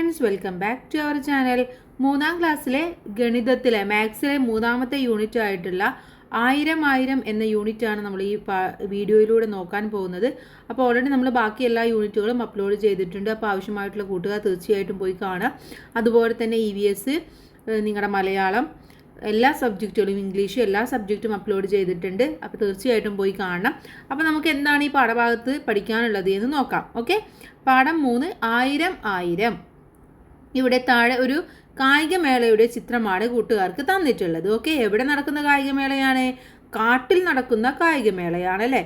Friends, welcome back to our channel. 3ാം ക്ലാസ്സിലെ ഗണിതത്തിലെ മാത്സിലെ 3ാമത്തെ യൂണിറ്റ് ആയിട്ടുള്ള 1000 എന്ന യൂണിറ്റാണ് നമ്മൾ ഈ വീഡിയോയിലൂടെ നോക്കാൻ പോകുന്നത്. അപ്പോൾ ഓൾറെഡി നമ്മൾ ബാക്കി എല്ലാ യൂണിറ്റുകളും അപ്ലോഡ് ചെയ്തിട്ടുണ്ട്. അപ്പോൾ ആവശ്യമായിട്ടുള്ള കൂട്ടുകാർ തീർച്ചയായിട്ടും പോയി കാണാം. അതുപോലെ തന്നെ EVS, നിങ്ങളുടെ മലയാളം, എല്ലാ സബ്ജക്റ്റുകളും, ഇംഗ്ലീഷ് എല്ലാ സബ്ജക്റ്റും അപ്ലോഡ് ചെയ്തിട്ടുണ്ട്. അപ്പോൾ തീർച്ചയായിട്ടും പോയി കാണണം. അപ്പോൾ നമുക്ക് എന്താണ് ഈ പാഠഭാഗത്ത് പഠിക്കാനുള്ളത് എന്ന് നോക്കാം. ഓക്കെ, പാഠം 3 1000. ഇവിടെ താഴെ ഒരു കായികമേളയുടെ ചിത്രമാണ് കൂട്ടുകാർക്ക് തന്നിട്ടുള്ളത്. ഓക്കെ, എവിടെ നടക്കുന്ന കായികമേളയാണ്? കാട്ടിൽ നടക്കുന്ന കായികമേളയാണ് അല്ലേ.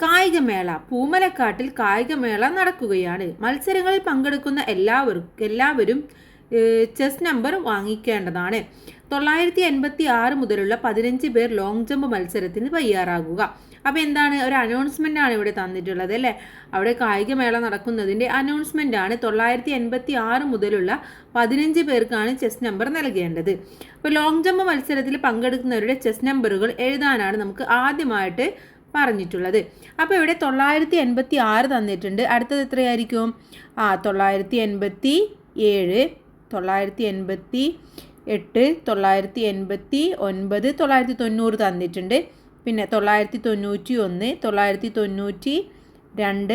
കായികമേള, പൂമലക്കാട്ടിൽ കായികമേള നടക്കുകയാണ്. മത്സരങ്ങളിൽ പങ്കെടുക്കുന്ന എല്ലാവരും ചെസ് നമ്പർ വാങ്ങിക്കേണ്ടതാണ്. 986 മുതലുള്ള 15 പേർ ലോങ് ജമ്പ് മത്സരത്തിന് തയ്യാറാകുക. അപ്പോൾ എന്താണ്, ഒരു അനൗൺസ്മെൻ്റ് ആണ് ഇവിടെ തന്നിട്ടുള്ളത് അല്ലേ. അവിടെ കായികമേള നടക്കുന്നതിൻ്റെ അനൗൺസ്മെൻ്റ് ആണ്. 986 മുതലുള്ള 15 പേർക്കാണ് ചെസ് നമ്പർ നൽകേണ്ടത്. അപ്പോൾ ലോങ് ജമ്പ് മത്സരത്തിൽ പങ്കെടുക്കുന്നവരുടെ ചെസ് നമ്പറുകൾ എഴുതാനാണ് നമുക്ക് ആദ്യമായിട്ട് പറഞ്ഞിട്ടുള്ളത്. അപ്പോൾ ഇവിടെ 986 തന്നിട്ടുണ്ട്. അടുത്തത് എത്രയായിരിക്കും? 987, 988, 989, 990 തന്നിട്ടുണ്ട്. പിന്നെ 991, 992, 993,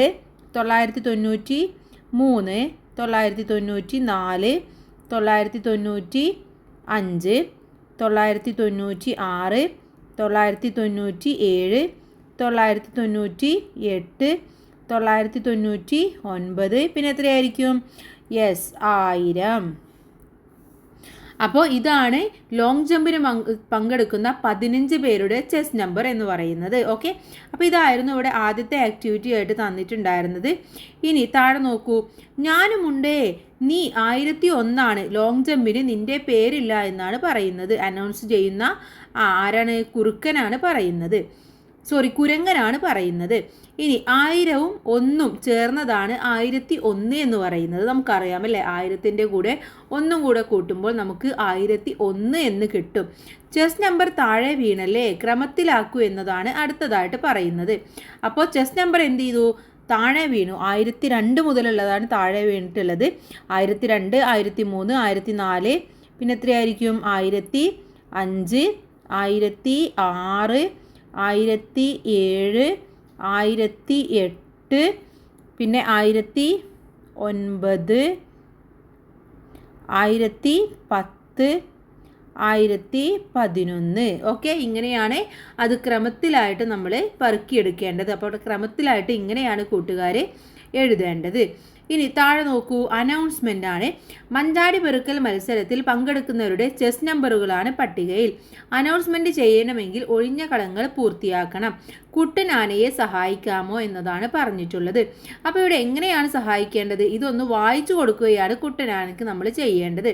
994, 995, 996, 997, 998, 999. പിന്നെ എത്രയായിരിക്കും? യെസ്, 1000. അപ്പോൾ ഇതാണ് ലോങ് ജമ്പിന് പങ്കെടുക്കുന്ന 15 പേരുടെ ചെസ് നമ്പർ എന്ന് പറയുന്നത്. ഓക്കെ, അപ്പോൾ ഇതായിരുന്നു ഇവിടെ ആദ്യത്തെ ആക്ടിവിറ്റി ആയിട്ട് തന്നിട്ടുണ്ടായിരുന്നത്. ഇനി താഴെ നോക്കൂ. ഞാനുമുണ്ടേ, നീ 1001 ലോങ് ജമ്പിന് നിൻ്റെ പേരില്ല എന്നാണ് പറയുന്നത്. അനൗൺസ് ചെയ്യുന്ന ആരാണ്? കുറുക്കനാണ് പറയുന്നത്. കുരങ്ങനാണ് പറയുന്നത്. ഇനി 1000ഉം 1ഉം ചേർന്നതാണ് 1001 എന്ന് പറയുന്നത്. നമുക്കറിയാം അല്ലേ, 1000ൻ്റെ കൂടെ 1ഉം കൂടെ കൂട്ടുമ്പോൾ നമുക്ക് 1001 എന്ന് കിട്ടും. ചെസ് നമ്പർ താഴെ വീണല്ലേ, ക്രമത്തിലാക്കൂ എന്നതാണ് അടുത്തതായിട്ട് പറയുന്നത്. അപ്പോൾ ചെസ് നമ്പർ എന്ത് ചെയ്തു? താഴെ വീണു. 1002 മുതലുള്ളതാണ് താഴെ വീണിട്ടുള്ളത്. 1002, 1003, 1004, പിന്നെ എത്രയായിരിക്കും? 1005, 1006, 1007, 1008, പിന്നെ 1009, 1010, 1011. ഓക്കെ, ഇങ്ങനെയാണ് അത് ക്രമത്തിലായിട്ട് നമ്മൾ പെറുക്കിയെടുക്കേണ്ടത്. അപ്പോൾ ക്രമത്തിലായിട്ട് ഇങ്ങനെയാണ് കൂട്ടുകാർ എഴുതേണ്ടത്. ഇനി താഴെ നോക്കൂ, അനൗൺസ്മെൻ്റ് ആണ്. മഞ്ചാടി പെറുക്കൽ മത്സരത്തിൽ പങ്കെടുക്കുന്നവരുടെ ചെസ് നമ്പറുകളാണ് പട്ടികയിൽ. അനൗൺസ്മെൻ്റ് ചെയ്യണമെങ്കിൽ ഒഴിഞ്ഞ കളങ്ങൾ പൂർത്തിയാക്കണം. കുട്ടനാനയെ സഹായിക്കാമോ എന്നതാണ് പറഞ്ഞിട്ടുള്ളത്. അപ്പോൾ ഇവിടെ എങ്ങനെയാണ് സഹായിക്കേണ്ടത്? ഇതൊന്ന് വായിച്ചു കൊടുക്കുകയാണ് കുട്ടനാനയ്ക്ക് നമ്മൾ ചെയ്യേണ്ടത്.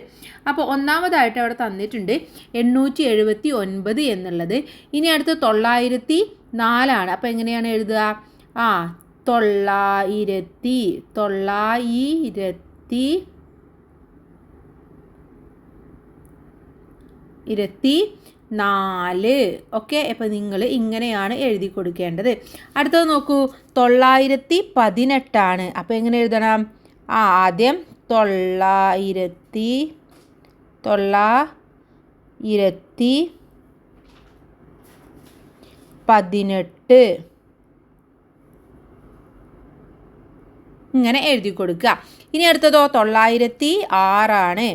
അപ്പോൾ ഒന്നാമതായിട്ട് അവിടെ തന്നിട്ടുണ്ട് 879 എന്നുള്ളത്. ഇനി അടുത്ത് 904. അപ്പോൾ എങ്ങനെയാണ് എഴുതുക? 924. ഓക്കെ, അപ്പോൾ നിങ്ങൾ ഇങ്ങനെയാണ് എഴുതി കൊടുക്കേണ്ടത്. അടുത്തത് നോക്കൂ, 918. അപ്പോൾ എങ്ങനെ എഴുതണം? ആദ്യം 918, ഇങ്ങനെ എഴുതി കൊടുക്കുക. ഇനി അടുത്തതോ 906.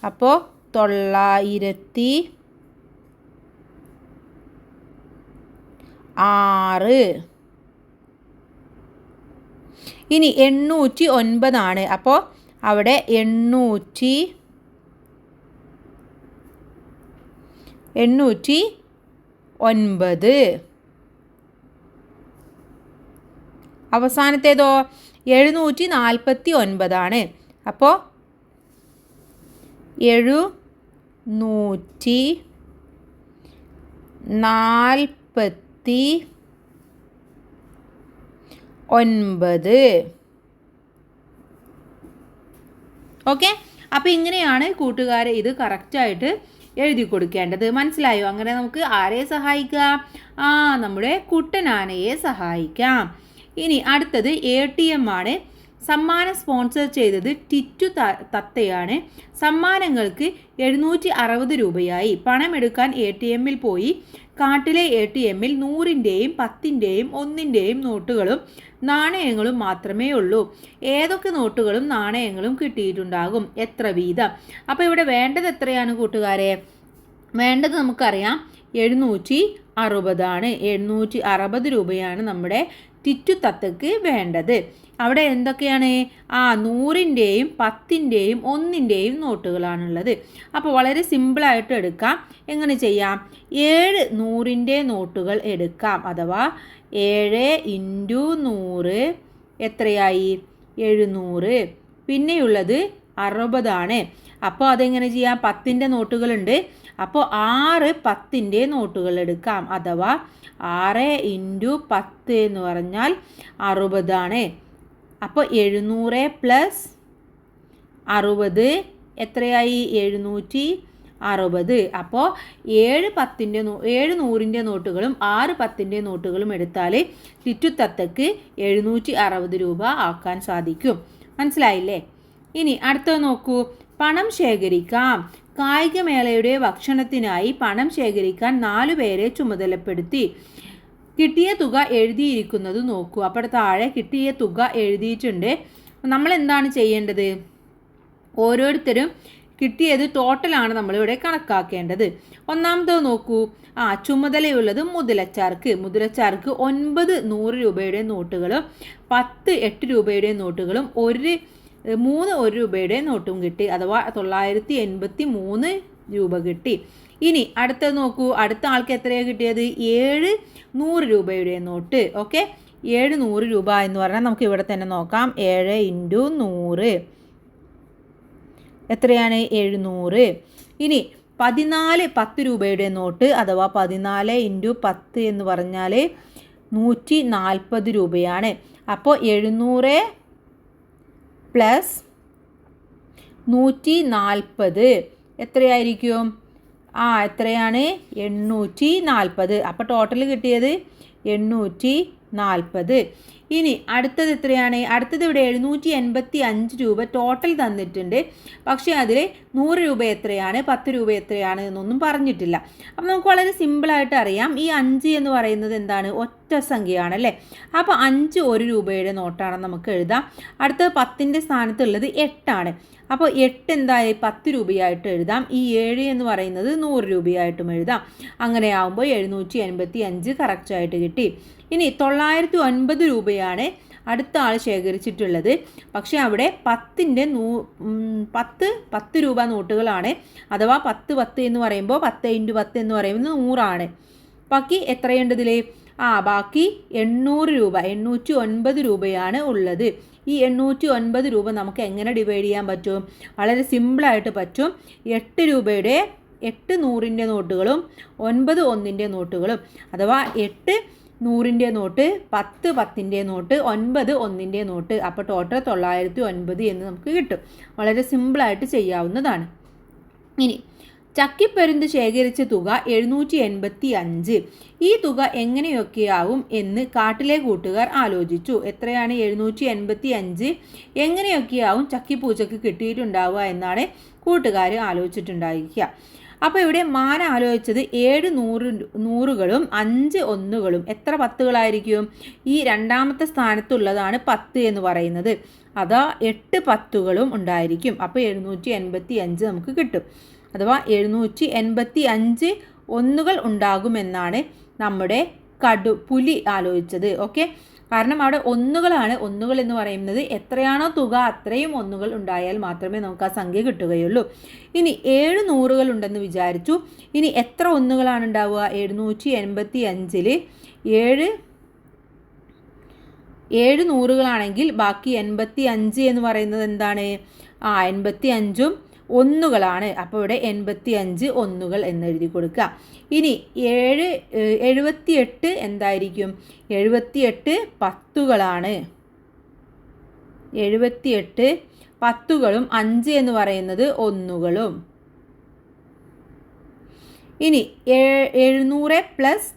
അപ്പോൾ 906. ഇനി 809. അപ്പോൾ അവിടെ 809. അവസാനത്തേതോ 749. അപ്പോൾ 749. ഓക്കെ, അപ്പോൾ ഇങ്ങനെയാണ് കൂട്ടുകാരെ ഇത് കറക്റ്റായിട്ട് എഴുതി കൊടുക്കേണ്ടത്. മനസ്സിലായോ? അങ്ങനെ നമുക്ക് ആരെ സഹായിക്കാം? നമ്മുടെ കുട്ടനാനയെ സഹായിക്കാം. ഇനി അടുത്തത് ATM ആണ്. സമ്മാനം സ്പോൺസർ ചെയ്തത് ടിറ്റു തത്തയാണ്. സമ്മാനങ്ങൾക്ക് 760 രൂപയായി. പണമെടുക്കാൻ ATM പോയി. കാട്ടിലെ ATM 100-ൻ്റെയും 10-ൻ്റെയും 1-ൻ്റെയും നോട്ടുകളും നാണയങ്ങളും മാത്രമേ ഉള്ളൂ. ഏതൊക്കെ നോട്ടുകളും നാണയങ്ങളും കിട്ടിയിട്ടുണ്ടാകും? എത്ര വീതം? അപ്പോൾ ഇവിടെ വേണ്ടത് എത്രയാണ് കൂട്ടുകാരെ? വേണ്ടത് നമുക്കറിയാം 760 ആണ്. 760 രൂപയാണ് നമ്മുടെ ടിറ്റു തത്തക്ക് വേണ്ടത്. അവിടെ എന്തൊക്കെയാണ്? 100-ൻ്റെയും 10-ൻ്റെയും 1-ൻ്റെയും നോട്ടുകളാണുള്ളത്. അപ്പോൾ വളരെ സിമ്പിളായിട്ട് എടുക്കാം. എങ്ങനെ ചെയ്യാം? 7 100-ൻ്റെ നോട്ടുകൾ എടുക്കാം. അഥവാ 7 × 100 എത്രയായി? 700. പിന്നെയുള്ളത് 60 ആണ്. അപ്പോൾ അതെങ്ങനെ ചെയ്യാം? 10-ൻ്റെ നോട്ടുകളുണ്ട്. അപ്പോൾ 6 10-ൻ്റെ നോട്ടുകൾ എടുക്കാം. അഥവാ 6 × 10 എന്ന് പറഞ്ഞാൽ 60 ആണ്. അപ്പോൾ 700 + 60 എത്രയായി? 760. അപ്പോൾ 7 100-ൻ്റെ നോട്ടുകളും 6 10-ൻ്റെ നോട്ടുകളും എടുത്താൽ ടിറ്റു തത്തക്ക് 760 രൂപ ആക്കാൻ സാധിക്കും. മനസ്സിലായില്ലേ? ഇനി അടുത്തത് നോക്കൂ. പണം ശേഖരിക്കാം. കായികമേളയുടെ ഭക്ഷണത്തിനായി പണം ശേഖരിക്കാൻ 4 പേരെ ചുമതലപ്പെടുത്തി. കിട്ടിയ തുക എഴുതിയിരിക്കുന്നത് നോക്കൂ. അപ്പോൾ താഴെ കിട്ടിയ തുക എഴുതിയിട്ടുണ്ട്. നമ്മൾ എന്താണ് ചെയ്യേണ്ടത്? ഓരോരുത്തരും കിട്ടിയത് ടോട്ടലാണ് നമ്മളിവിടെ കണക്കാക്കേണ്ടത്. ഒന്നാമത് നോക്കൂ. ചുമതലയുള്ളത് മുതലച്ചാർക്ക് 9 100 രൂപയുടെ നോട്ടുകളും 10 8 രൂപയുടെ നോട്ടുകളും 3 1 രൂപയുടെ നോട്ടും കിട്ടി. അഥവാ 983 രൂപ കിട്ടി. ഇനി അടുത്തത് നോക്കൂ. അടുത്ത ആൾക്ക് എത്രയാണ് കിട്ടിയത്? 7 100 രൂപയുടെ നോട്ട്. ഓക്കെ, 7 100 രൂപ എന്ന് പറഞ്ഞാൽ നമുക്ക് ഇവിടെ തന്നെ നോക്കാം. 7 × 100 എത്രയാണ്? 700. ഇനി 14 10 രൂപയുടെ നോട്ട്. അഥവാ 14 × 10 എന്ന് പറഞ്ഞാൽ 140 രൂപയാണ്. അപ്പോൾ 700 + 140 എത്രയായിരിക്കും? എത്രയാണ്? 840. അപ്പോൾ ടോട്ടൽ കിട്ടിയത് 840. ഇനി അടുത്തത് എത്രയാണ്? അടുത്തത് ഇവിടെ 785 രൂപ ടോട്ടൽ തന്നിട്ടുണ്ട്. പക്ഷേ അതിൽ 100 രൂപ എത്രയാണ് 10 രൂപ എത്രയാണ് എന്നൊന്നും പറഞ്ഞിട്ടില്ല. അപ്പോൾ നമുക്ക് വളരെ സിമ്പിളായിട്ട് അറിയാം. ഈ 5 എന്ന് പറയുന്നത് എന്താണ്? ഒറ്റ സംഖ്യയാണല്ലേ. അപ്പോൾ 5 1 രൂപയുടെ നോട്ടാണെന്ന് നമുക്ക് എഴുതാം. അടുത്തത് 10-ൻ്റെ സ്ഥാനത്തുള്ളത് 8 ആണ്. അപ്പോൾ 8 എന്തായി? 10 രൂപയായിട്ട് എഴുതാം. ഈ 7 എന്ന് പറയുന്നത് 100 രൂപയായിട്ടും എഴുതാം. അങ്ങനെ ആകുമ്പോൾ 785 കറക്റ്റായിട്ട് കിട്ടി. ഇനി 909 രൂപയാണ് അടുത്ത ആൾ ശേഖരിച്ചിട്ടുള്ളത്. പക്ഷേ അവിടെ 10 രൂപ നോട്ടുകളാണ്. അഥവാ 10 10 എന്ന് പറയുമ്പോൾ 10 × 10 എന്ന് പറയുന്നത് 100 ആണ്. ബാക്കി എത്രയുണ്ട് ഇതിൽ? ബാക്കി 800 രൂപ 809 രൂപയാണ് ഉള്ളത്. ഈ 809 രൂപ നമുക്ക് എങ്ങനെ ഡിവൈഡ് ചെയ്യാൻ പറ്റും? വളരെ സിമ്പിളായിട്ട് പറ്റും. 8 രൂപയുടെ 8 100-ൻ്റെ നോട്ടുകളും 9 1-ൻ്റെ നോട്ടുകളും. അഥവാ 8 100-ൻ്റെ നോട്ട്, 10 10-ൻ്റെ നോട്ട്, 9 1-ൻ്റെ നോട്ട്. അപ്പോൾ ടോട്ടൽ 909 എന്ന് നമുക്ക് കിട്ടും. വളരെ സിമ്പിളായിട്ട് ചെയ്യാവുന്നതാണ്. ഇനി ചക്കിപ്പരുന്ത് ശേഖരിച്ച തുക 785. ഈ തുക എങ്ങനെയൊക്കെയാവും എന്ന് കാട്ടിലെ കൂട്ടുകാർ ആലോചിച്ചു. എത്രയാണ് 785? എങ്ങനെയൊക്കെയാവും ചക്കിപ്പൂച്ചക്ക് കിട്ടിയിട്ടുണ്ടാവുക എന്നാണ് കൂട്ടുകാർ ആലോചിച്ചിട്ടുണ്ടായിരിക്കുക. അപ്പോൾ ഇവിടെ മാൻ ആലോചിച്ചത് 7 100കളും 5 1കളും. എത്ര 10കളായിരിക്കും? ഈ രണ്ടാമത്തെ സ്ഥാനത്തുള്ളതാണ് 10 എന്ന് പറയുന്നത്. അതാ 8 10കളും ഉണ്ടായിരിക്കും. അപ്പോൾ 785 നമുക്ക് കിട്ടും. അഥവാ 785 1കൾ ഉണ്ടാകുമെന്നാണ് നമ്മുടെ പുലി ആലോചിച്ചത്. ഓക്കെ, കാരണം അവിടെ 1കളാണ്. 1കൾ എന്ന് പറയുന്നത് എത്രയാണോ തുക അത്രയും 1കൾ ഉണ്ടായാൽ മാത്രമേ നമുക്ക് ആ സംഖ്യ കിട്ടുകയുള്ളൂ. ഇനി 7 100കൾ ഉണ്ടെന്ന് വിചാരിച്ചു. ഇനി എത്ര 1കളാണ് ഉണ്ടാവുക? 785-ൽ 7 100കളാണെങ്കിൽ ബാക്കി 85 എന്ന് പറയുന്നത് എന്താണ്? 85ഉം 1കളാണ്. അപ്പോൾ ഇവിടെ 85 1കൾ എന്നെഴുതി കൊടുക്കുക. ഇനി 78 എന്തായിരിക്കും? 78 10കളാണ്. 78 10കളും 5 എന്ന് പറയുന്നത് 1കളും. ഇനി 700 +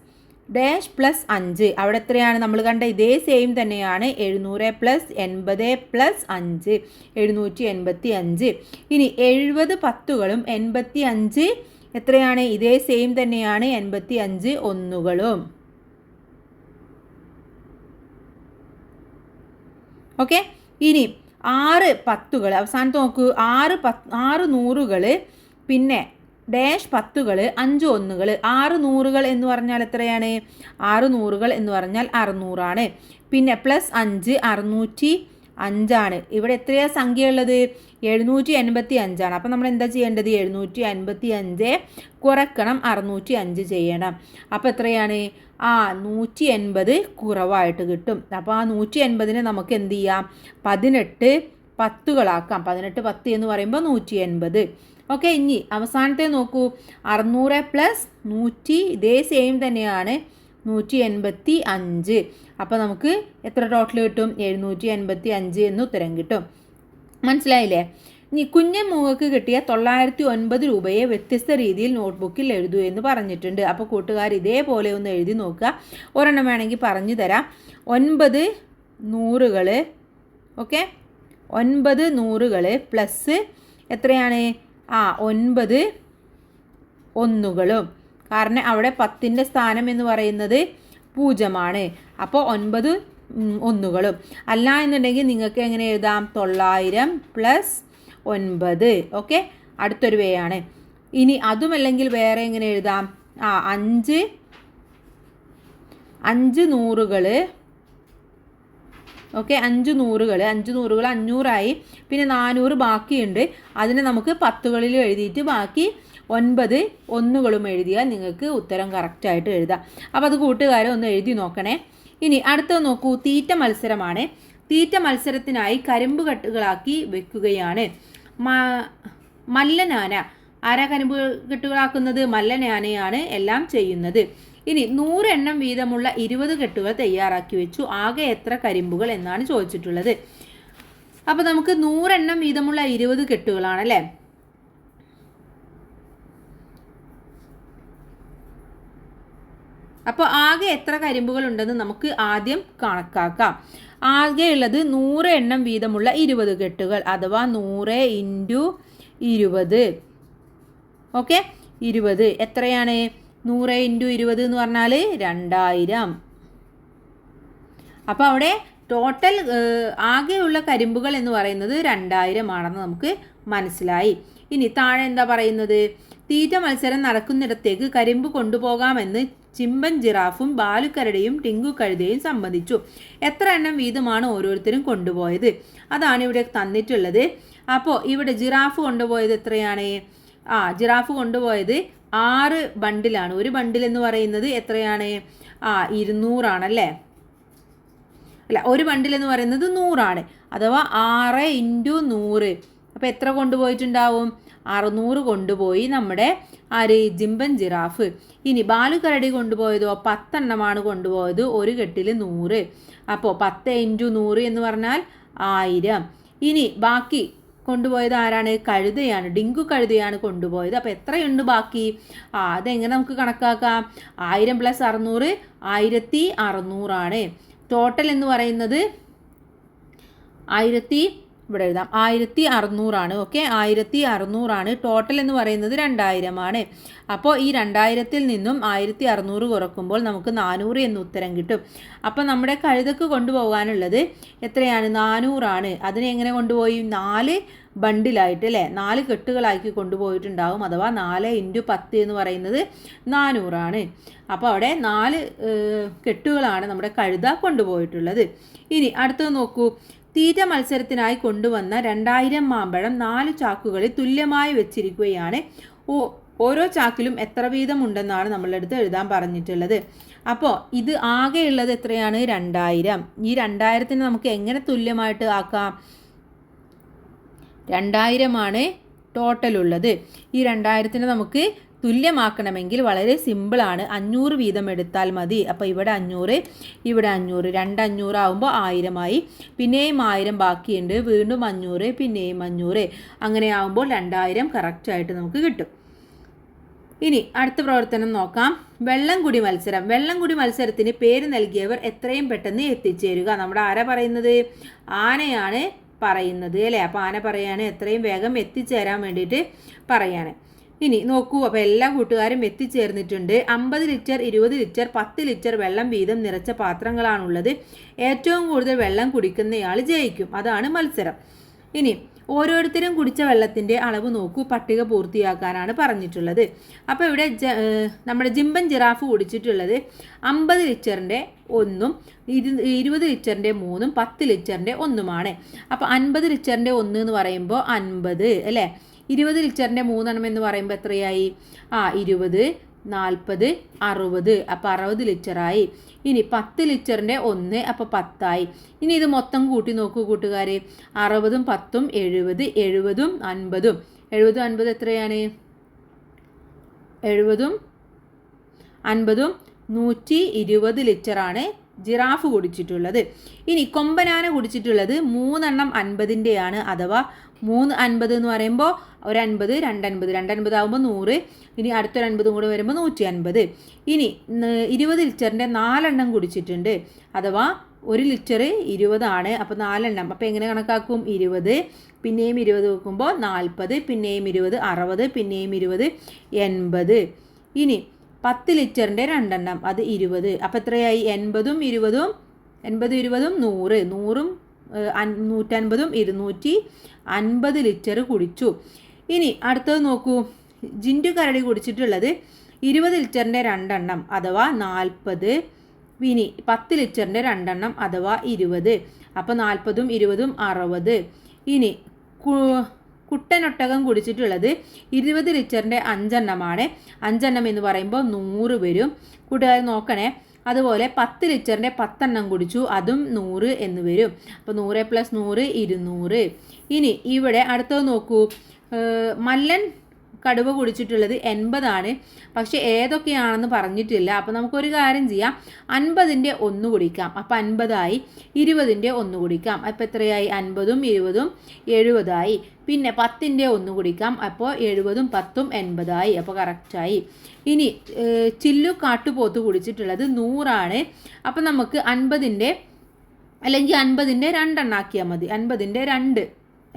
ഡാഷ് പ്ലസ് 5 അവിടെ എത്രയാണ് നമ്മൾ കണ്ട ഇതേ സെയിം തന്നെയാണ് 700 പ്ലസ് 80 പ്ലസ് 5 785. ഇനി 70 10കളും 85 എത്രയാണ് ഇതേ സെയിം തന്നെയാണ് 85 ഒന്നുകളും. ഓക്കെ. ഇനി 6 10കൾ അവസാനത്ത് നോക്കൂ, 6 100കൾ പിന്നെ ഡാഷ് 10കൾ 5 ഒന്നുകൾ. 6 100കൾ എന്ന് പറഞ്ഞാൽ എത്രയാണ്? 6 100കൾ എന്ന് പറഞ്ഞാൽ 600 പിന്നെ പ്ലസ് 5 605 ഇവിടെ എത്രയാണ് സംഖ്യ ഉള്ളത്? 785 അപ്പോൾ നമ്മൾ എന്താ ചെയ്യേണ്ടത്? 755 കുറക്കണം 605 ചെയ്യണം. അപ്പോൾ എത്രയാണ്? 180 കുറവായിട്ട് കിട്ടും. അപ്പോൾ ആ 180നെ നമുക്ക് എന്ത് ചെയ്യാം? 18 10കളാക്കാം. 18 10 എന്ന് പറയുമ്പോൾ 180. ഓക്കെ. ഇനി അവസാനത്തെ നോക്കൂ, 600 പ്ലസ് 100 ഇതേ സെയിം തന്നെയാണ് 185. അപ്പോൾ നമുക്ക് എത്ര ടോട്ടൽ കിട്ടും? 785 എന്ന് ഉത്തരം കിട്ടും. മനസ്സിലായില്ലേ? ഇനി കുഞ്ഞമ്മൂക്ക് കിട്ടിയ 909 രൂപയെ വ്യത്യസ്ത രീതിയിൽ നോട്ട്ബുക്കിൽ എഴുതൂ എന്ന് പറഞ്ഞിട്ടുണ്ട്. അപ്പോൾ കൂട്ടുകാർ ഇതേപോലെ ഒന്ന് എഴുതി നോക്കുക. ഒരെണ്ണം വേണമെങ്കിൽ പറഞ്ഞു തരാം. 9 100കൾ. ഓക്കെ. 9 100കൾ പ്ലസ് എത്രയാണ്? 9 ഒന്നുകളും. കാരണം അവിടെ 10ൻ്റെ സ്ഥാനം എന്ന് പറയുന്നത് 0. അപ്പോൾ 9 ഒന്നുകളും. അല്ല എന്നുണ്ടെങ്കിൽ നിങ്ങൾക്ക് എങ്ങനെ എഴുതാം? 900 പ്ലസ് 9. ഓക്കെ. അടുത്തൊരു വേ ആണ്. ഇനി അതുമല്ലെങ്കിൽ വേറെ എങ്ങനെ എഴുതാം? 5 100കൾ. ഓക്കെ. 5 100കൾ 500ആയി. പിന്നെ 400 ബാക്കിയുണ്ട്. അതിനെ നമുക്ക് 10കളിൽ എഴുതിയിട്ട് ബാക്കി 9 ഒന്നുകളും എഴുതിയാൽ നിങ്ങൾക്ക് ഉത്തരം കറക്റ്റായിട്ട് എഴുതാം. അപ്പോൾ അത് കൂട്ടുകാരെ ഒന്ന് എഴുതി നോക്കണേ. ഇനി അടുത്തത് നോക്കൂ, തീറ്റ മത്സരമാണ്. തീറ്റ മത്സരത്തിനായി കരിമ്പ് കെട്ടുകളാക്കി വെക്കുകയാണ്. മല്ലനാന. ആരാ കരിമ്പ് കെട്ടുകളാക്കുന്നത്? മല്ലനാനയാണ് എല്ലാം ചെയ്യുന്നത്. ഇനി 100 എണ്ണം വീതമുള്ള 20 കെട്ടുകൾ തയ്യാറാക്കി വെച്ചു. ആകെ എത്ര കരിമ്പുകൾ എന്നാണ് ചോദിച്ചിട്ടുള്ളത്. അപ്പോൾ നമുക്ക് 100 എണ്ണം വീതമുള്ള 20 കെട്ടുകളാണല്ലേ. അപ്പോൾ ആകെ എത്ര കരിമ്പുകൾ ഉണ്ടെന്ന് നമുക്ക് ആദ്യം കണക്കാക്കാം. ആകെ ഉള്ളത് 100 എണ്ണം വീതമുള്ള 20 കെട്ടുകൾ, അഥവാ 100 × 20. ഓക്കെ. 20 എത്രയാണ്? 100 × 20 എന്ന് പറഞ്ഞാൽ 2000. അപ്പോൾ അവിടെ ടോട്ടൽ ആകെയുള്ള കരിമ്പുകൾ എന്ന് പറയുന്നത് 2000 ആണെന്ന് നമുക്ക് മനസ്സിലായി. ഇനി താഴെ എന്താ പറയുന്നത്? തീറ്റ മത്സരം നടക്കുന്നിടത്തേക്ക് കരിമ്പ് കൊണ്ടുപോകാമെന്ന് ചിമ്പൻ ജിറാഫും ബാലുക്കരടിയും ടിങ്കു കഴുതയും സംബന്ധിച്ചു. എത്ര എണ്ണം വീതമാണ് ഓരോരുത്തരും കൊണ്ടുപോയത്? അതാണ് ഇവിടെ തന്നിട്ടുള്ളത്. അപ്പോൾ ഇവിടെ ജിറാഫ് കൊണ്ടുപോയത് എത്രയാണ്? ജിറാഫ് കൊണ്ടുപോയത് 6 ബണ്ടിലാണ്. ഒരു ബണ്ടിൽ എന്ന് പറയുന്നത് എത്രയാണ്? 200 ആണല്ലേ. അല്ല, ഒരു ബണ്ടിൽ എന്ന് പറയുന്നത് 100 അഥവാ 6 × 100. അപ്പോൾ എത്ര കൊണ്ടുപോയിട്ടുണ്ടാവും? 600 കൊണ്ടുപോയി നമ്മുടെ ജിമ്പൻ ജിറാഫ്. ഇനി ബാലുക്കരടി കൊണ്ടുപോയതോ 10 എണ്ണമാണ് കൊണ്ടുപോയത്. ഒരു കെട്ടിൽ 100. അപ്പോൾ 10 × 100 എന്ന് പറഞ്ഞാൽ 1000. ഇനി ബാക്കി കൊണ്ടുപോയത് ആരാണ്? കഴുതയാണ്. ഡിങ്കു കഴുതയാണ് കൊണ്ടുപോയത്. അപ്പോൾ എത്രയുണ്ട് ബാക്കി? അതെങ്ങനെ നമുക്ക് കണക്കാക്കാം? 1000 + 600 1600. ടോട്ടൽ എന്ന് പറയുന്നത് ഇവിടെ എഴുതാം 1600. ഓക്കെ. 1600. ടോട്ടൽ എന്ന് പറയുന്നത് 2000. അപ്പോൾ ഈ 2000-ൽ നിന്നും 1600 കുറക്കുമ്പോൾ നമുക്ക് 400 എന്ന് ഉത്തരം കിട്ടും. അപ്പോൾ നമ്മുടെ കഴുതക്ക് കൊണ്ടുപോകാനുള്ളത് എത്രയാണ്? 400. അതിനെ എങ്ങനെ കൊണ്ടുപോയി? 4 ബണ്ടിലായിട്ട് അല്ലേ, 4 കെട്ടുകളാക്കി കൊണ്ടുപോയിട്ടുണ്ടാവും. അഥവാ 4 × 10 എന്ന് പറയുന്നത് 400. അപ്പോൾ അവിടെ 4 കെട്ടുകളാണ് നമ്മുടെ കഴുത കൊണ്ടുപോയിട്ടുള്ളത്. ഇനി അടുത്തത് നോക്കൂ. തീറ്റ മത്സരത്തിനായി കൊണ്ടുവന്ന 2000 മാമ്പഴം 4 ചാക്കുകളിൽ തുല്യമായി വെച്ചിരിക്കുകയാണ്. ഓരോ ചാക്കിലും എത്ര വീതം ഉണ്ടെന്നാണ് നമ്മളുടെ അടുത്ത് എഴുതാൻ പറഞ്ഞിട്ടുള്ളത്. അപ്പോൾ ഇത് ആകെയുള്ളത് എത്രയാണ്? 2000. ഈ 2000-ന് നമുക്ക് എങ്ങനെ തുല്യമായിട്ട് ആക്കാം? 2000 ടോട്ടൽ ഉള്ളത്. ഈ 2000-ന് നമുക്ക് തുല്യമാക്കണമെങ്കിൽ വളരെ സിമ്പിളാണ്. 500 വീതം എടുത്താൽ മതി. അപ്പോൾ ഇവിടെ 500, ഇവിടെ 500, 2 500 ആകുമ്പോൾ 1000 പിന്നെയും 1000 ബാക്കിയുണ്ട്. വീണ്ടും 500, പിന്നെയും 500. അങ്ങനെ ആകുമ്പോൾ 2000 കറക്റ്റായിട്ട് നമുക്ക് കിട്ടും. ഇനി അടുത്ത പ്രവർത്തനം നോക്കാം. വെള്ളംകുടി മത്സരം. വെള്ളംകുടി മത്സരത്തിന് പേര് നൽകിയവർ എത്രയും പെട്ടെന്ന് എത്തിച്ചേരുക. നമ്മുടെ ആരാ പറയുന്നത്? ആനയാണ് പറയുന്നത് അല്ലേ. അപ്പോൾ ആന പറയാണ് എത്രയും വേഗം എത്തിച്ചേരാൻ വേണ്ടിയിട്ട് പറയാണ്. ഇനി നോക്കൂ, അപ്പോൾ എല്ലാ കൂട്ടുകാരും എത്തിച്ചേർന്നിട്ടുണ്ട്. 50 ലിറ്റർ 20 ലിറ്റർ 10 ലിറ്റർ വെള്ളം വീതം നിറച്ച പാത്രങ്ങളാണുള്ളത്. ഏറ്റവും കൂടുതൽ വെള്ളം കുടിക്കുന്നയാൾ ജയിക്കും. അതാണ് മത്സരം. ഇനി ഓരോരുത്തരും കുടിച്ച വെള്ളത്തിൻ്റെ അളവ് നോക്കൂ. പട്ടിക പൂർത്തിയാക്കാനാണ് പറഞ്ഞിട്ടുള്ളത്. അപ്പോൾ ഇവിടെ നമ്മുടെ ജിംബൻ ജിറാഫ് കുടിച്ചിട്ടുള്ളത് 50 ലിറ്ററിൻ്റെ 1ഉം 20 ലിറ്ററിൻ്റെ 3ഉം 10 ലിറ്ററിൻ്റെ 1ഉമാണ്. അപ്പോൾ 50 ലിറ്ററിൻ്റെ 1 എന്ന് പറയുമ്പോൾ 50 അല്ലേ. 20 ലിറ്ററിൻ്റെ 3 എന്ന് പറയുമ്പോൾ എത്രയായി? 20 40 60. അപ്പോൾ 60 ലിറ്ററായി. ഇനി 10 ലിറ്ററിൻ്റെ 1 അപ്പോൾ 10ആയി. ഇനി ഇത് മൊത്തം കൂട്ടി നോക്കൂ കൂട്ടുകാർ. 60ഉം 10ഉം 70, 70ഉം 50ഉം 70 50 എത്രയാണ്? 70ഉം 50ഉം 120 ലിറ്ററാണ് ജിറാഫ് കുടിച്ചിട്ടുള്ളത്. ഇനി കൊമ്പനാന കുടിച്ചിട്ടുള്ളത് 3 50ൻ്റെയാണ്. അഥവാ 3 50 എന്ന് പറയുമ്പോൾ ഒരു 50 250 250 ആകുമ്പോൾ 100. ഇനി അടുത്തൊരു 50 കൂടെ വരുമ്പോൾ 150. ഇനി 20 ലിറ്ററിൻ്റെ 4 കുടിച്ചിട്ടുണ്ട്. അഥവാ 1 ലിറ്റർ 20 ആണ്. അപ്പോൾ 4. അപ്പോൾ എങ്ങനെ കണക്കാക്കും? 20 പിന്നെയും 20 വെക്കുമ്പോൾ 40, പിന്നെയും 20 60, പിന്നെയും 20 80. ഇനി 10 ലിറ്ററിൻ്റെ 2 അത് 20. അപ്പോൾ എത്രയായി? 80ഉം 20ഉം 80 20ഉം 100 100ഉം 150ഉം 250 ലിറ്റർ കുടിച്ചു. ഇനി അടുത്തത് നോക്കൂ. ജിൻഡു കരടി കുടിച്ചിട്ടുള്ളത് 20 ലിറ്ററിൻ്റെ 2 അഥവാ 40. ഇനി 10 ലിറ്ററിൻ്റെ 2 അഥവാ 20. അപ്പോൾ 40ഉം 20ഉം 60. ഇനി കുട്ടനൊട്ടകം കുടിച്ചിട്ടുള്ളത് 20 ലിറ്ററിൻ്റെ 5 5 എന്ന് പറയുമ്പോൾ 100 വരും. കൂട്ടുകാർ നോക്കണേ. അതുപോലെ 10 ലിറ്ററിൻ്റെ 10 കുടിച്ചു. അതും 100 എന്ന് വരും. അപ്പോൾ 100 + 100 200. ഇനി ഇവിടെ അടുത്തത് നോക്കൂ. മല്ലൻ കടുവ കുടിച്ചിട്ടുള്ളത് 80 പക്ഷെ ഏതൊക്കെയാണെന്ന് പറഞ്ഞിട്ടില്ല. അപ്പോൾ നമുക്കൊരു കാര്യം ചെയ്യാം. 50ൻ്റെ 1 കുടിക്കാം. അപ്പോൾ 50ആയി. 20ൻ്റെ 1 കുടിക്കാം. അപ്പോൾ എത്രയായി? 50ഉം 20ഉം 70ആയി. പിന്നെ 10ൻ്റെ 1 കുടിക്കാം. അപ്പോൾ 70ഉം 10ഉം 80ആയി. അപ്പോൾ കറക്റ്റായി. ഇനി ചില്ലു കാട്ടുപോത്ത് കുടിച്ചിട്ടുള്ളത് 100. അപ്പോൾ നമുക്ക് 50ൻ്റെ അല്ലെങ്കിൽ 50ൻ്റെ 2 ആക്കിയാൽ മതി. 50ൻ്റെ 2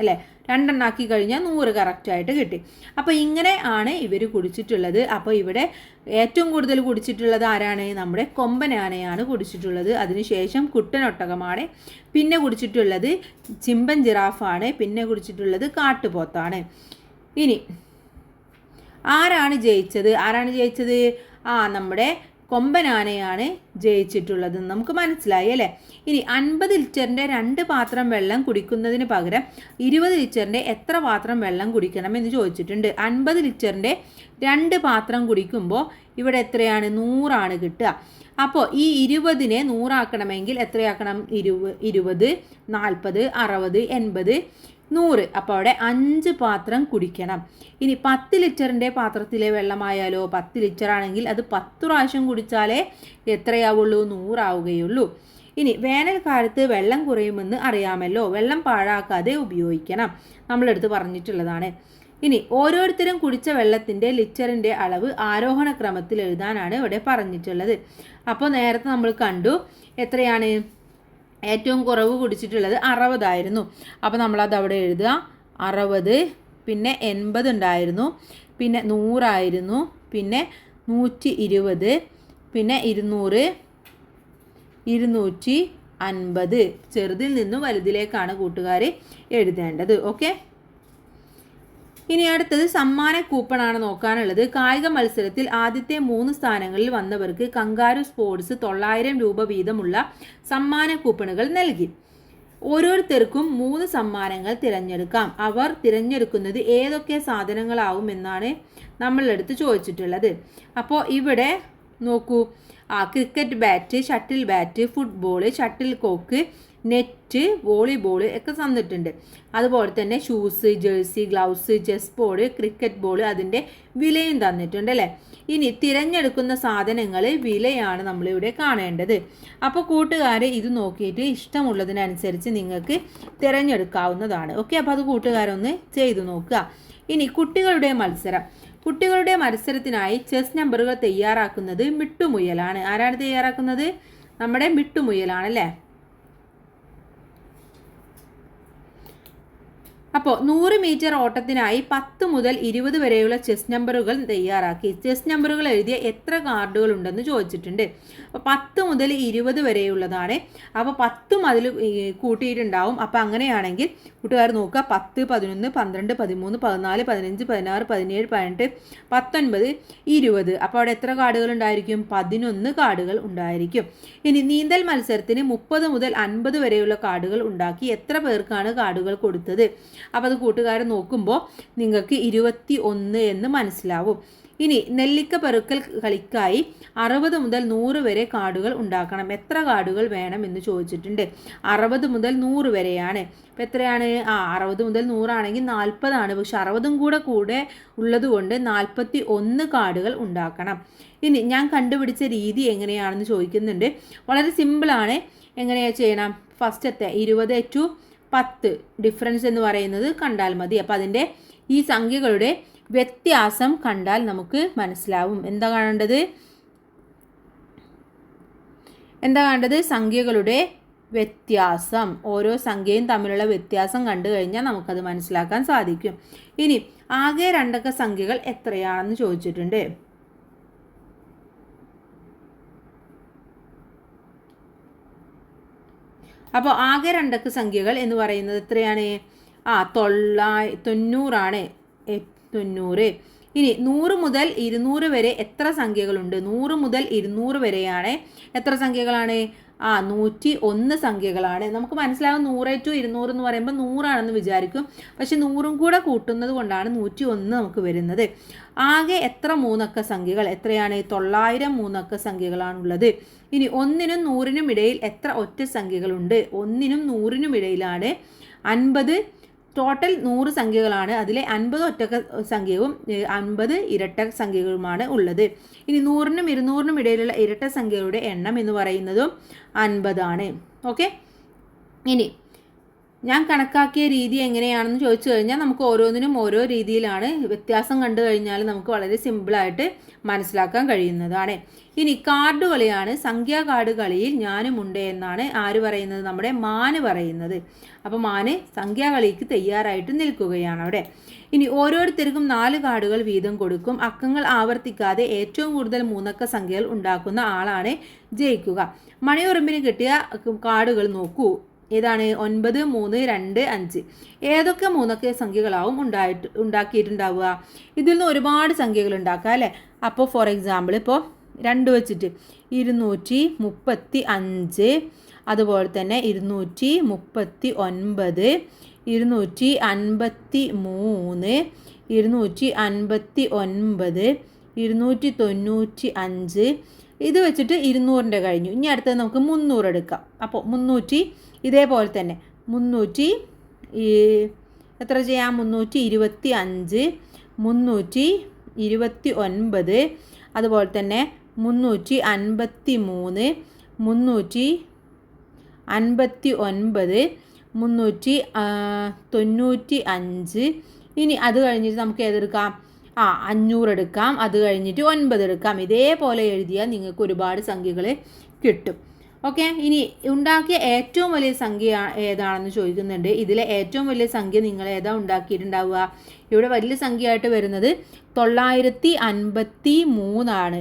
അല്ലേ. 2 ആക്കി കഴിഞ്ഞാൽ 100 കറക്റ്റായിട്ട് കിട്ടി. അപ്പോൾ ഇങ്ങനെ ആണ് ഇവർ കുടിച്ചിട്ടുള്ളത്. അപ്പോൾ ഇവിടെ ഏറ്റവും കൂടുതൽ കുടിച്ചിട്ടുള്ളത് ആരാണ്? നമ്മുടെ കൊമ്പനാനയാണ് കുടിച്ചിട്ടുള്ളത്. അതിനുശേഷം കുട്ടനൊട്ടകമാണ്. പിന്നെ കുടിച്ചിട്ടുള്ളത് ചിമ്പൻ ജിറാഫാണ്. പിന്നെ കുടിച്ചിട്ടുള്ളത് കാട്ടുപോത്താണ്. ഇനി ആരാണ് ജയിച്ചത്? നമ്മുടെ കൊമ്പനാനയാണ് ജയിച്ചിട്ടുള്ളത്. നമുക്ക് മനസ്സിലായി അല്ലേ. ഇനി 50 ലിറ്ററിൻ്റെ 2 പാത്രം വെള്ളം കുടിക്കുന്നതിന് പകരം 20 ലിറ്ററിൻ്റെ എത്ര പാത്രം വെള്ളം കുടിക്കണം എന്ന് ചോദിച്ചിട്ടുണ്ട്. 50 ലിറ്ററിൻ്റെ 2 പാത്രം കുടിക്കുമ്പോൾ ഇവിടെ എത്രയാണ്? 100 കിട്ടുക. അപ്പോൾ ഈ 20നെ 100 ആക്കണമെങ്കിൽ എത്രയാക്കണം? 20 40 60 80 100. അപ്പോൾ അവിടെ 5 പാത്രം കുടിക്കണം. ഇനി 10 ലിറ്ററിൻ്റെ പാത്രത്തിലെ വെള്ളമായാലോ? 10 ലിറ്റർ ആണെങ്കിൽ അത് 10 പ്രാവശ്യം കുടിച്ചാലേ എത്രയാവുള്ളൂ? 100 ആവുകയുള്ളൂ. ഇനി വേനൽക്കാലത്ത് വെള്ളം കുറയുമെന്ന് അറിയാമല്ലോ. വെള്ളം പാഴാക്കാതെ ഉപയോഗിക്കണം. നമ്മളെടുത്ത് പറഞ്ഞിട്ടുള്ളതാണ്. ഇനി ഓരോരുത്തരും കുടിച്ച വെള്ളത്തിൻ്റെ ലിറ്ററിൻ്റെ അളവ് ആരോഹണ ക്രമത്തിൽ എഴുതാനാണ് ഇവിടെ പറഞ്ഞിട്ടുള്ളത്. അപ്പോൾ നേരത്തെ നമ്മൾ കണ്ടു എത്രയാണ്? ഏറ്റവും കുറവ് കുടിച്ചിട്ടുള്ളത് 60 അപ്പോൾ നമ്മളത് അവിടെ എഴുതുക. 60. പിന്നെ 80 ഉണ്ടായിരുന്നു. പിന്നെ 100 പിന്നെ 120. പിന്നെ 200 250. ചെറുതിൽ നിന്നും വലുതിലേക്കാണ് കൂട്ടുകാർ എഴുതേണ്ടത്. ഓക്കെ. ഇനി അടുത്തത് സമ്മാന കൂപ്പണാണ് നോക്കാനുള്ളത്. കായിക മത്സരത്തിൽ ആദ്യത്തെ 3 സ്ഥാനങ്ങളിൽ വന്നവർക്ക് കങ്കാരു സ്പോർട്സ് 900 രൂപ വീതമുള്ള സമ്മാന കൂപ്പണുകൾ നൽകി. ഓരോരുത്തർക്കും 3 സമ്മാനങ്ങൾ തിരഞ്ഞെടുക്കാം. അവർ തിരഞ്ഞെടുക്കുന്നത് ഏതൊക്കെ സാധനങ്ങളാവും എന്നാണ് നമ്മളെടുത്ത് ചോദിച്ചിട്ടുള്ളത്. അപ്പോൾ ഇവിടെ നോക്കൂ. Cricket bat, shuttle bat, football, shuttle cock, net, volleyball ഒക്കെ തന്നിട്ടുണ്ട്. അതുപോലെ തന്നെ shoes, jersey, gloves, chess board, cricket ball, അതിൻ്റെ വിലയും തന്നിട്ടുണ്ട് അല്ലേ. ഇനി തിരഞ്ഞെടുക്കുന്ന സാധനങ്ങൾ വിലയാണ് നമ്മളിവിടെ കാണേണ്ടത്. അപ്പോൾ കൂട്ടുകാർ ഇത് നോക്കിയിട്ട് ഇഷ്ടമുള്ളതിനനുസരിച്ച് നിങ്ങൾക്ക് തിരഞ്ഞെടുക്കാവുന്നതാണ്. ഓക്കെ, അപ്പോൾ അത് കൂട്ടുകാരൊന്ന് ചെയ്തു നോക്കുക. ഇനി കുട്ടികളുടെ മത്സരത്തിനായി ചെസ് നമ്പറുകൾ തയ്യാറാക്കുന്നത് മിട്ടുമുയലാണ്. ആരാണ് തയ്യാറാക്കുന്നത്? നമ്മുടെ മിട്ടുമുയലാണ് അല്ലേ. അപ്പോൾ 100 മീറ്റർ ഓട്ടത്തിനായി 10 മുതൽ 20 വരെയുള്ള ചെസ് നമ്പറുകൾ തയ്യാറാക്കി. ചെസ് നമ്പറുകൾ എഴുതിയ എത്ര കാർഡുകൾ ഉണ്ടെന്ന് ചോദിച്ചിട്ടുണ്ട്. അപ്പോൾ 10 മുതൽ 20 വരെയുള്ളതാണ്. അപ്പോൾ 10ഉം അതിൽ കൂട്ടിയിട്ടുണ്ടാവും. അപ്പോൾ അങ്ങനെയാണെങ്കിൽ കൂട്ടുകാർ നോക്കുക, 10, 11, 12, 13, 14, 15, 16, 17, 18, 19, 20. അപ്പോൾ അവിടെ എത്ര കാർഡുകൾ ഉണ്ടായിരിക്കും? 11 കാർഡുകൾ ഉണ്ടായിരിക്കും. ഇനി നീന്തൽ മത്സരത്തിന് 30 മുതൽ 50 വരെയുള്ള കാർഡുകൾ ഉണ്ടാക്കി. എത്ര പേർക്കാണ് കാർഡുകൾ കൊടുത്തത്? അപ്പോൾ അത് കൂട്ടുകാർ നോക്കുമ്പോൾ നിങ്ങൾക്ക് 21 എന്ന് മനസ്സിലാവും. ഇനി നെല്ലിക്ക പെറുക്കൽ കളിക്കായി 60 മുതൽ 100 വരെ കാർഡുകൾ ഉണ്ടാക്കണം. എത്ര കാർഡുകൾ വേണം എന്ന് ചോദിച്ചിട്ടുണ്ട്. 60 മുതൽ 100 വരെയാണ്. അപ്പോൾ എത്രയാണ്? 60 മുതൽ 100 ആണെങ്കിൽ 40 ആണ്. പക്ഷെ 60ഉം കൂടെ ഉള്ളത് കൊണ്ട് 41 കാർഡുകൾ ഉണ്ടാക്കണം. ഇനി ഞാൻ കണ്ടുപിടിച്ച രീതി എങ്ങനെയാണെന്ന് ചോദിക്കുന്നുണ്ട്. വളരെ സിമ്പിളാണ്. എങ്ങനെയാണ് ചെയ്യണം? ഫസ്റ്റത്തെ 20:10 ഡിഫറൻസ് എന്ന് പറയുന്നത് കണ്ടാൽ മതി. അപ്പോൾ അതിൻ്റെ ഈ സംഖ്യകളുടെ വ്യത്യാസം കണ്ടാൽ നമുക്ക് മനസ്സിലാവും. എന്താ കാണേണ്ടത്? സംഖ്യകളുടെ വ്യത്യാസം. ഓരോ സംഖ്യയും തമ്മിലുള്ള വ്യത്യാസം കണ്ടു കഴിഞ്ഞാൽ നമുക്കത് മനസ്സിലാക്കാൻ സാധിക്കും. ഇനി ആകെ 2 അക്ക സംഖ്യകൾ എത്രയാണെന്ന് ചോദിച്ചിട്ടുണ്ട്. അപ്പോൾ ആകെ 2 അക്ക സംഖ്യകൾ എന്ന് പറയുന്നത് എത്രയാണ്? 90 ആണ്. 90. ഇനി 100 മുതൽ 200 വരെ എത്ര സംഖ്യകളുണ്ട്? 100 മുതൽ 200 വരെയാണ്. എത്ര സംഖ്യകളാണ്? 101 സംഖ്യകളാണ്. നമുക്ക് മനസ്സിലാവും 100 to 200 എന്ന് പറയുമ്പോൾ 100 ആണെന്ന് വിചാരിക്കും. പക്ഷെ 100ഉം കൂടെ കൂട്ടുന്നത് കൊണ്ടാണ് 101 നമുക്ക് വരുന്നത്. ആകെ എത്ര 3 അക്ക സംഖ്യകൾ? എത്രയാണ്? 900 3 അക്ക സംഖ്യകളാണുള്ളത്. ഇനി 1നും 100നും ഇടയിൽ എത്ര ഒറ്റ സംഖ്യകളുണ്ട്? 1നും 100നും ഇടയിലാണ് 50. ടോട്ടൽ 100 സംഖ്യകളാണ്. അതിലെ 50 ഒറ്റക്ക സംഖ്യവും 50 ഇരട്ട സംഖ്യകളുമാണ് ഉള്ളത്. ഇനി 100നും 200നും ഇടയിലുള്ള ഇരട്ട സംഖ്യകളുടെ എണ്ണം എന്ന് പറയുന്നതും 50 ആണ്. ഓക്കെ, ഇനി ഞാൻ കണക്കാക്കിയ രീതി എങ്ങനെയാണെന്ന് ചോദിച്ചു കഴിഞ്ഞാൽ നമുക്ക് ഓരോന്നിനും ഓരോ രീതിയിലാണ്. വ്യത്യാസം കണ്ടു കഴിഞ്ഞാൽ നമുക്ക് വളരെ സിമ്പിളായിട്ട് മനസ്സിലാക്കാൻ കഴിയുന്നതാണ്. ഇനി കാർഡ് കളിയാണ്. സംഖ്യാ കാർഡ് കളിയിൽ ഞാനുമുണ്ട് എന്നാണ് ആര് പറയുന്നത്? നമ്മുടെ മാന് പറയുന്നത്. അപ്പോൾ മാന് സംഖ്യാ കളിക്ക് തയ്യാറായിട്ട് നിൽക്കുകയാണ് അവിടെ. ഇനി ഓരോരുത്തർക്കും 4 കാർഡുകൾ വീതം കൊടുക്കും. അക്കങ്ങൾ ആവർത്തിക്കാതെ ഏറ്റവും കൂടുതൽ 3 അക്ക സംഖ്യകൾ ഉണ്ടാക്കുന്ന ആളാണ് ജയിക്കുക. മണിയുറുമ്പിന് കിട്ടിയ കാർഡുകൾ നോക്കൂ. ഏതാണ്? 9, 3, 2, 5. ഏതൊക്കെ 3 അക്ക സംഖ്യകളാവും ഉണ്ടാക്കിയിട്ടുണ്ടാവുക? ഇതിൽ നിന്ന് ഒരുപാട് സംഖ്യകൾ ഉണ്ടാക്കുക അല്ലേ. അപ്പോൾ ഫോർ എക്സാമ്പിൾ ഇപ്പോൾ 2 വെച്ചിട്ട് 235, അതുപോലെ തന്നെ 239, 253, 259, 295. ഇത് വെച്ചിട്ട് 200ൻ്റെ കഴിഞ്ഞു. ഇനി അടുത്തത് നമുക്ക് 300 എടുക്കാം. അപ്പോൾ 300 ഇതേപോലെ തന്നെ 300 എത്ര ചെയ്യാം? 325, 329, അതുപോലെ തന്നെ 353, 359, 395. ഇനി അത് കഴിഞ്ഞിട്ട് നമുക്ക് ഏതെടുക്കാം? 500 എടുക്കാം. അത് കഴിഞ്ഞിട്ട് 9 എടുക്കാം. ഇതേപോലെ എഴുതിയാൽ നിങ്ങൾക്ക് ഒരുപാട് സംഖ്യകൾ കിട്ടും. ഓക്കെ, ഇനി ഉണ്ടാക്കിയ ഏറ്റവും വലിയ സംഖ്യ ഏതാണെന്ന് ചോദിക്കുന്നുണ്ട്. ഇതിലെ ഏറ്റവും വലിയ സംഖ്യ നിങ്ങൾ ഏതാ ഉണ്ടാക്കിയിട്ടുണ്ടാവുക? ഇവിടെ വലിയ സംഖ്യയായിട്ട് വരുന്നത് 953 ആണ്.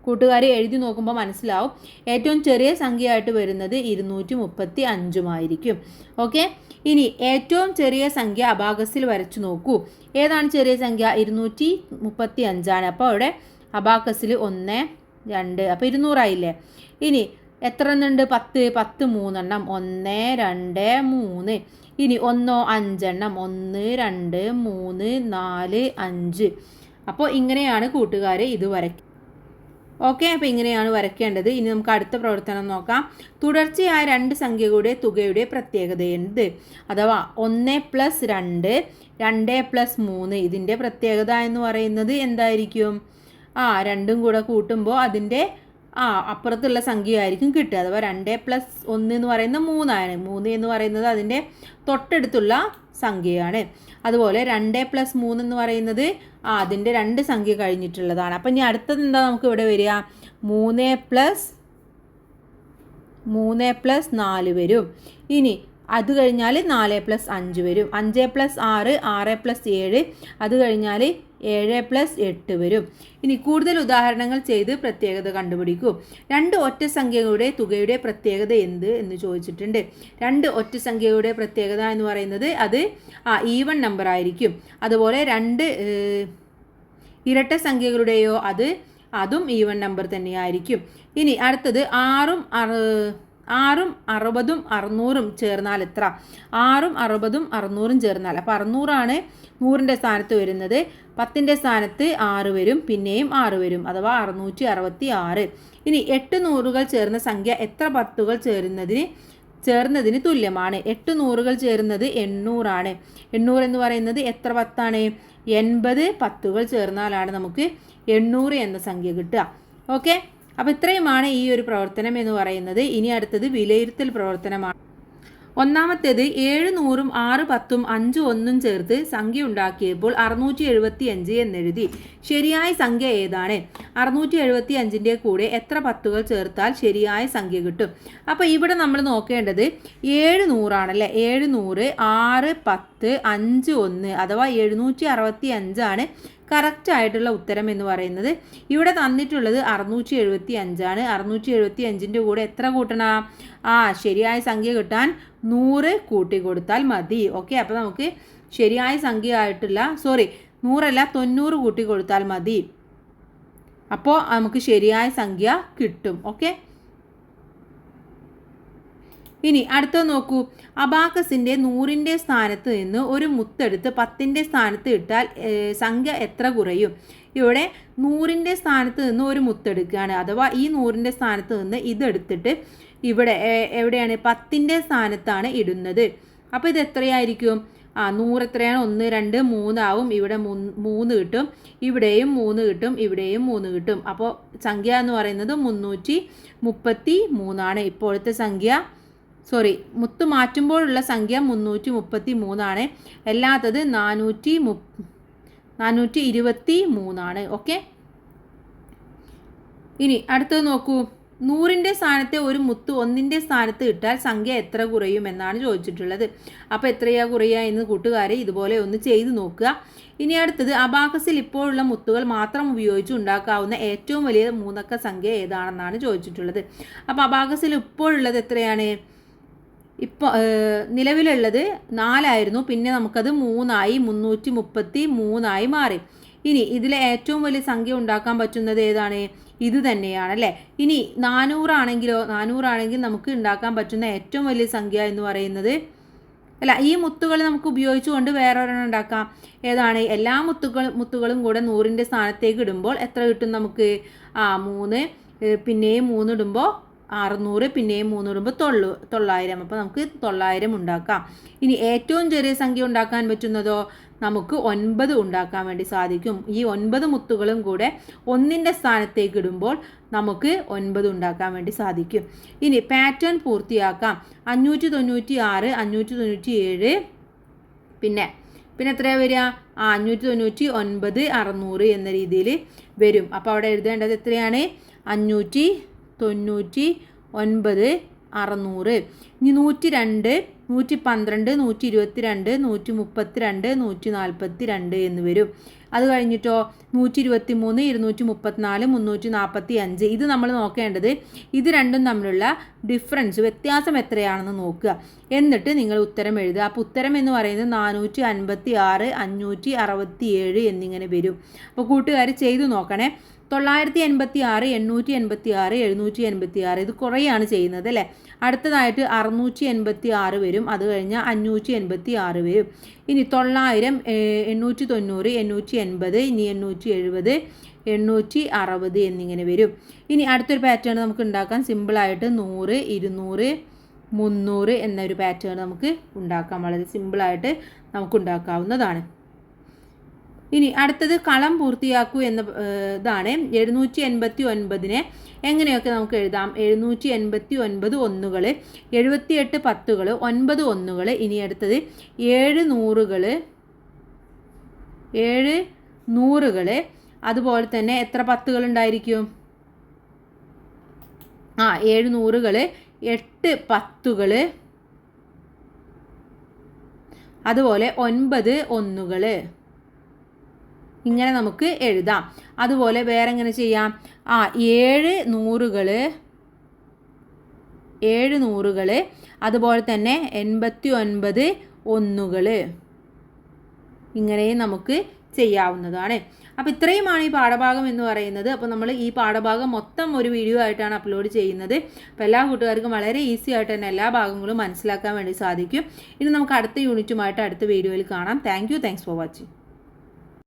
കൂട്ടുകാരെ എഴുതി നോക്കുമ്പോൾ മനസ്സിലാവും. ഏറ്റവും ചെറിയ സംഖ്യയായിട്ട് വരുന്നത് 235 ഓക്കെ, ഇനി ഏറ്റവും ചെറിയ സംഖ്യ അബാക്കസിൽ വരച്ചു നോക്കൂ. ഏതാണ് ചെറിയ സംഖ്യ? 235 ആണ്. അപ്പോൾ അവിടെ അബാക്കസിൽ 1, 2, അപ്പോൾ 200 ആയില്ലേ. ഇനി എത്ര എണ്ണുണ്ട്? 10, 10 3 എണ്ണം. 1, 2, 3. ഇനി 1 5 എണ്ണം. 1, 2, 3, 4, 5. അപ്പോൾ ഇങ്ങനെയാണ് കൂട്ടുകാരെ ഇത് വരയ്ക്കുക. ഓക്കെ, അപ്പോൾ ഇങ്ങനെയാണ് വരയ്ക്കേണ്ടത്. ഇനി നമുക്ക് അടുത്ത പ്രവർത്തനം നോക്കാം. തുടർച്ചയായ രണ്ട് സംഖ്യകളുടെ തുകയുടെ പ്രത്യേകത എന്ത്? അഥവാ 1+2, 2+3 ഇതിൻ്റെ പ്രത്യേകത എന്ന് പറയുന്നത് എന്തായിരിക്കും? രണ്ടും കൂടെ കൂട്ടുമ്പോൾ അതിൻ്റെ അപ്പുറത്തുള്ള സംഖ്യ ആയിരിക്കും കിട്ടുക. അഥവാ 2+1 എന്ന് പറയുന്നത് 3 എന്ന് പറയുന്നത് അതിൻ്റെ തൊട്ടടുത്തുള്ള സംഖ്യയാണ്. അതുപോലെ 2+3 എന്ന് പറയുന്നത് അതിൻ്റെ രണ്ട് സംഖ്യ കഴിഞ്ഞിട്ടുള്ളതാണ്. അപ്പം ഇനി അടുത്തത് എന്താ നമുക്ക് ഇവിടെ വരിക? 3+4 വരും. ഇനി അത് കഴിഞ്ഞാൽ 4+5 വരും. 5+6, 6+7, അത് കഴിഞ്ഞാൽ 7+8 വരും. ഇനി കൂടുതൽ ഉദാഹരണങ്ങൾ ചെയ്ത് പ്രത്യേകത കണ്ടുപിടിക്കൂ. രണ്ട് ഒറ്റ സംഖ്യകളുടെ തുകയുടെ പ്രത്യേകത എന്ത് എന്ന് ചോദിച്ചിട്ടുണ്ട്. രണ്ട് ഒറ്റ സംഖ്യകളുടെ പ്രത്യേകത എന്ന് പറയുന്നത് അത് ഈവൺ നമ്പർ ആയിരിക്കും. അതുപോലെ രണ്ട് ഇരട്ട സംഖ്യകളുടെയോ അതും ഈവൺ നമ്പർ തന്നെയായിരിക്കും. ഇനി അടുത്തത് 6ഉം 60ഉം 600ഉം ചേർന്നാൽ എത്ര? 6ഉം 60ഉം 600ഉം ചേർന്നാൽ, അപ്പോൾ 600 100ൻ്റെ സ്ഥാനത്ത് വരുന്നത്. 10ൻ്റെ സ്ഥാനത്ത് 6 വരും, പിന്നെയും 6 വരും, അഥവാ 666. ഇനി 8 നൂറുകൾ ചേർന്ന സംഖ്യ എത്ര പത്തുകൾ ചേർന്നതിന് തുല്യമാണ്? 8 നൂറുകൾ ചേരുന്നത് 800 800 എന്ന് പറയുന്നത് എത്ര പത്താണ്? 80 പത്തുകൾ ചേർന്നാലാണ് നമുക്ക് 800 എന്ന സംഖ്യ കിട്ടുക. ഓക്കെ, അപ്പോൾ ഇത്രയുമാണ് ഈ ഒരു പ്രവർത്തനം എന്ന് പറയുന്നത്. ഇനി അടുത്തത് വിലയിരുത്തൽ പ്രവർത്തനമാണ്. ഒന്നാമത്തേത് 7 100ഉം 6 10ഉം 5 1ഉം ചേർത്ത് സംഖ്യ ഉണ്ടാക്കിയപ്പോൾ 675 എന്നെഴുതി. ശരിയായ സംഖ്യ ഏതാണ്? 675ൻ്റെ കൂടെ എത്ര പത്തുകൾ ചേർത്താൽ ശരിയായ സംഖ്യ കിട്ടും? അപ്പോൾ ഇവിടെ നമ്മൾ നോക്കേണ്ടത് 7 100 7 100, 6 10, 5 1, അഥവാ 765 കറക്റ്റ് ആയിട്ടുള്ള ഉത്തരം എന്ന് പറയുന്നത്. ഇവിടെ തന്നിട്ടുള്ളത് 675. 675ൻ്റെ കൂടെ എത്ര കൂട്ടണം? ശരിയായ സംഖ്യ കിട്ടാൻ 100 കൂട്ടി കൊടുത്താൽ മതി. ഓക്കെ, അപ്പോൾ നമുക്ക് ശരിയായ സംഖ്യ ആയിട്ടുള്ള 90 കൂട്ടി കൊടുത്താൽ മതി. അപ്പോൾ നമുക്ക് ശരിയായ സംഖ്യ കിട്ടും. ഓക്കെ, ഇനി അടുത്തത് നോക്കൂ. അബാക്കസിൻ്റെ 100ൻ്റെ സ്ഥാനത്ത് നിന്ന് ഒരു മുത്തെടുത്ത് 10ൻ്റെ സ്ഥാനത്ത് ഇട്ടാൽ സംഖ്യ എത്ര കുറയും? ഇവിടെ 100ൻ്റെ സ്ഥാനത്ത് നിന്ന് ഒരു മുത്തെടുക്കുകയാണ്. അഥവാ ഈ 100ൻ്റെ സ്ഥാനത്ത് നിന്ന് ഇതെടുത്തിട്ട് ഇവിടെ എവിടെയാണ്? 10ൻ്റെ സ്ഥാനത്താണ് ഇടുന്നത്. അപ്പോൾ ഇത് എത്രയായിരിക്കും? 100 എത്രയാണ്? 1 2 3 ആവും. ഇവിടെ 3 കിട്ടും, ഇവിടെയും 3 കിട്ടും, ഇവിടെയും 3 കിട്ടും. അപ്പോൾ സംഖ്യ എന്ന് പറയുന്നത് 333 ഇപ്പോഴത്തെ സംഖ്യ. മുത്ത് മാറ്റുമ്പോഴുള്ള സംഖ്യ 333. അല്ലാത്തത് 423. ഓക്കെ, ഇനി അടുത്തത് നോക്കൂ. 100ൻ്റെ സ്ഥാനത്തെ ഒരു മുത്ത് 1ൻ്റെ സ്ഥാനത്ത് ഇട്ടാൽ സംഖ്യ എത്ര കുറയും എന്നാണ് ചോദിച്ചിട്ടുള്ളത്. അപ്പോൾ എത്രയാ കുറയുക എന്ന് കൂട്ടുകാരെ ഇതുപോലെ ഒന്ന് ചെയ്ത് നോക്കുക. ഇനി അടുത്തത് അബാക്കസിൽ ഇപ്പോഴുള്ള മുത്തുകൾ മാത്രം ഉപയോഗിച്ച് ഉണ്ടാക്കാവുന്ന ഏറ്റവും വലിയ 3 അക്ക സംഖ്യ ഏതാണെന്നാണ് ചോദിച്ചിട്ടുള്ളത്. അപ്പോൾ അബാക്കസിൽ ഇപ്പോഴുള്ളത് എത്രയാണ്? ഇപ്പോൾ നിലവിലുള്ളത് 4 പിന്നെ നമുക്കത് 3 333 മാറി. ഇനി ഇതിലെ ഏറ്റവും വലിയ സംഖ്യ ഉണ്ടാക്കാൻ പറ്റുന്നത് ഏതാണ്? ഇത് തന്നെയാണല്ലേ. ഇനി 400 ആണെങ്കിൽ നമുക്ക് ഉണ്ടാക്കാൻ പറ്റുന്ന ഏറ്റവും വലിയ സംഖ്യ എന്ന് പറയുന്നത് ഈ മുത്തുകൾ നമുക്ക് ഉപയോഗിച്ചുകൊണ്ട് വേറെ ഒരെണ്ണം ഉണ്ടാക്കാം. ഏതാണ്? എല്ലാ മുത്തുകളും കൂടെ 100ൻ്റെ സ്ഥാനത്തേക്ക് ഇടുമ്പോൾ എത്ര കിട്ടും നമുക്ക്? 3 പിന്നെയും 3 ഇടുമ്പോൾ 600, പിന്നെയും 3 ഇടുമ്പോൾ 900. അപ്പോൾ നമുക്ക് 900 ഉണ്ടാക്കാം. ഇനി ഏറ്റവും ചെറിയ സംഖ്യ ഉണ്ടാക്കാൻ പറ്റുന്നതോ? നമുക്ക് 9 ഉണ്ടാക്കാൻ വേണ്ടി സാധിക്കും. ഈ 9 മുത്തുകളും കൂടെ 1ൻ്റെ സ്ഥാനത്തേക്ക് ഇടുമ്പോൾ നമുക്ക് 9 ഉണ്ടാക്കാൻ വേണ്ടി സാധിക്കും. ഇനി പാറ്റേൺ പൂർത്തിയാക്കാം. 596, 597, പിന്നെ എത്രയാണ് വരിക? 599, 600 എന്ന രീതിയിൽ വരും. അപ്പോൾ അവിടെ എഴുതേണ്ടത് എത്രയാണ്? 599, 600. ഇനി 102, 112, 122, 132, 142 എന്ന് വരും. അത് കഴിഞ്ഞിട്ടോ 123, 234, 345. ഇത് നമ്മൾ നോക്കേണ്ടത് ഇത് രണ്ടും തമ്മിലുള്ള വ്യത്യാസം എത്രയാണെന്ന് നോക്കുക. എന്നിട്ട് നിങ്ങൾ ഉത്തരം എഴുതുക. അപ്പോൾ ഉത്തരം എന്ന് പറയുന്നത് 456, 567 എന്നിങ്ങനെ വരും. അപ്പോൾ കൂട്ടുകാർ ചെയ്തു നോക്കണേ. 986, 886, 786 ഇത് കുറേയാണ് ചെയ്യുന്നത് അല്ലേ. അടുത്തതായിട്ട് 686 വരും. അത് കഴിഞ്ഞാൽ 586 വരും. ഇനി 900, 890, 880, ഇനി 870, 860 എന്നിങ്ങനെ വരും. ഇനി അടുത്തൊരു പാറ്റേൺ നമുക്ക് ഉണ്ടാക്കാൻ സിമ്പിളായിട്ട് 100, 200, 300 എന്നൊരു പാറ്റേൺ നമുക്ക് ഉണ്ടാക്കാം. വളരെ സിമ്പിളായിട്ട് നമുക്ക് ഉണ്ടാക്കാവുന്നതാണ്. ഇനി അടുത്തത് കളം പൂർത്തിയാക്കൂ എന്ന ഇതാണ്. 789 എങ്ങനെയൊക്കെ നമുക്ക് എഴുതാം. 789 ഒന്നുകൾ, 78 പത്തുകൾ, 9 ഒന്നുകൾ. ഇനി അടുത്തത് 7 നൂറുകൾ. അതുപോലെ തന്നെ എത്ര പത്തുകൾ ഉണ്ടായിരിക്കും? 7 നൂറുകൾ, 8 പത്തുകൾ, അതുപോലെ 9 ഒന്നുകൾ. ഇങ്ങനെ നമുക്ക് എഴുതാം. അതുപോലെ വേറെ എങ്ങനെ ചെയ്യാം? 7 നൂറുകൾ, അതുപോലെ തന്നെ 89 ഒന്നുകൾ. ഇങ്ങനെയും നമുക്ക് ചെയ്യാവുന്നതാണ്. അപ്പോൾ ഇത്രയുമാണ് ഈ പാഠഭാഗം എന്ന് പറയുന്നത്. അപ്പോൾ നമ്മൾ ഈ പാഠഭാഗം മൊത്തം ഒരു വീഡിയോ ആയിട്ടാണ് അപ്ലോഡ് ചെയ്യുന്നത്. അപ്പോൾ എല്ലാ കൂട്ടുകാർക്കും വളരെ ഈസി ആയിട്ട് തന്നെ എല്ലാ ഭാഗങ്ങളും മനസ്സിലാക്കാൻ വേണ്ടി സാധിക്കും. ഇനി നമുക്ക് അടുത്ത യൂണിറ്റുമായിട്ട് അടുത്ത വീഡിയോയിൽ കാണാം. Thanks for watching.